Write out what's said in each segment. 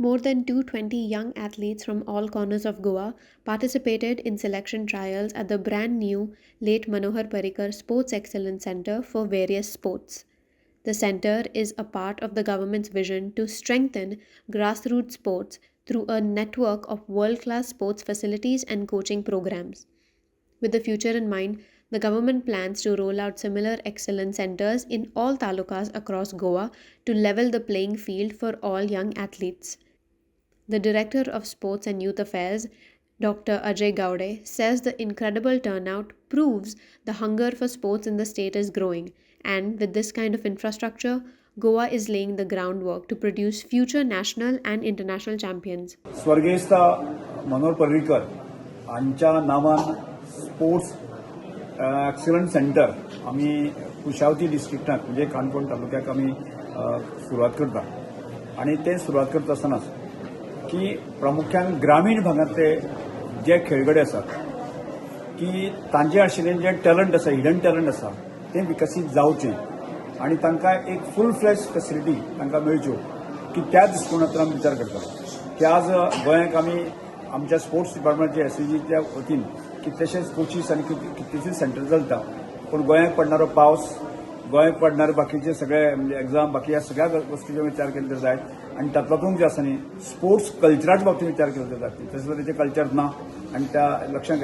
More than 220 young athletes from all corners of Goa participated in selection trials at the brand new Late Manohar Parrikar Sports Excellence Centre for various sports. The centre is a part of the government's vision to strengthen grassroots sports through a network of world class sports facilities and coaching programs. With the future in mind, the government plans to roll out similar excellence centres in all talukas across Goa to level the playing field for all young athletes. The Director of Sports and Youth Affairs, Dr. Ajay Gowde, says the incredible turnout proves the hunger for sports in the state is growing, and with this kind of infrastructure, Goa is laying the groundwork to produce future national and international champions. स्वर्गीयस्थ Manohar Parrikar हांच्या नावान sports excellent centre आम्ही कुशावती डिस्ट्रिक्टात म्हणजे काणकोण तालुक्याक आम्ही सुरवात करता आणि ते सुरवात करता आसतनाच की प्रामुख्यान ग्रामीण भागातले जे खेळगडे आसात की तांचे आशिल्लें जे टॅलंट आसा हिडन टॅलंट आसा ते विकसीत जावचें आणि तांकां एक फूल फ्लॅश फॅसिलिटी तांकां मेळच्यो की त्या दृश्टिकोनांतल्यान आमी विचार करता की आज गोंयांत आमी आमच्या स्पोर्ट्स डिपार्टमेंटच्या एसएजीच्या वतीन कितलेशेच कोचीस आनी कितलेशेच सेंटर चलता पूण गोंयांत पडणारो पावस गोंयांत पडणारे बाकीचे सगळे म्हणजे एक्झाम बाकी ह्या सगळ्या गोष्टींचो विचार केले तर जाय आणि तातूंत जे आसा न्ही स्पोर्ट्स कल्चराच्या बाबतींत विचार केलो तर जाता तशें तेजें कल्चर ना आणि त्या लक्षांत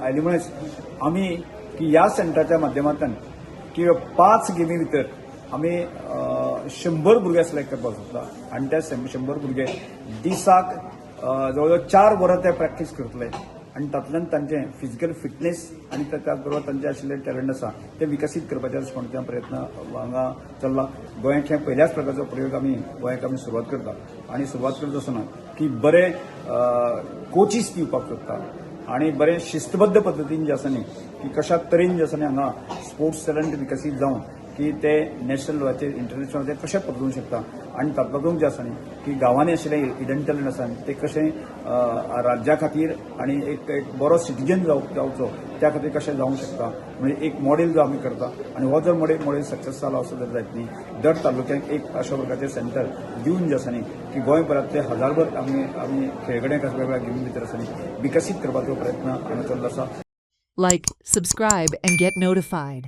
आयले मुळेच आमी की ह्या सेंटराच्या माध्यमांतल्यान की 5 गेमी भितर आमी 100 भुरगे सिलेक्ट करपाक सोदता आणि त्या 100 भुरगे दिसाक जवळ 4 वरां ते प्रॅक्टीस करतले आणि तातूंतल्यान तांचे फिजिकल फिटनेस आणि त्याच बरोबर तांचे आशिल्ले टॅलंट आसा ते विकसीत करपाच्या दृश्टिकोनांतल्यान प्रयत्न हांगा चल्ला गोंयांत हे पयल्याच प्रकारचो प्रयोग आमी गोंयांत आमी सुरवात करता आणि सुरवात करता आसतना की बरे कोचीस दिवपाक सोदता आणि बरे शिस्तबद्ध पद्दतीन जे आसा न्ही की कशा तरेन जे आसा न्ही हांगा स्पोर्ट्स टॅलंट विकसीत जावन की ते नॅशनल लेवलाचेर इंटरनॅशनल लेवलाचेर कशें पावूंक शकता आणि तातूंत जे आसा न्ही की गांवांनी आशिल्ले हिडन टॅलंट आसा ते कशें राज्या खातीर आणि एक बरो सिटीजन जावचो त्या खातीर कशें जावंक शकता म्हणजे एक मॉडेल जो आमी करता आणि हो जर मॉडेल सक्सेस जालो असो जर जायत न्ही दर तालुक्याक एक अशा प्रकारचें सेंटर दिवन जे आसा न्ही की गोंयभरांतले हजारभर आमी खेळगड्यांक वेगवेगळ्या गेमी भितर आसा न्ही विकसीत करपाचो प्रयत्न हांगा चल्लो आसा. Like, subscribe, and get notified.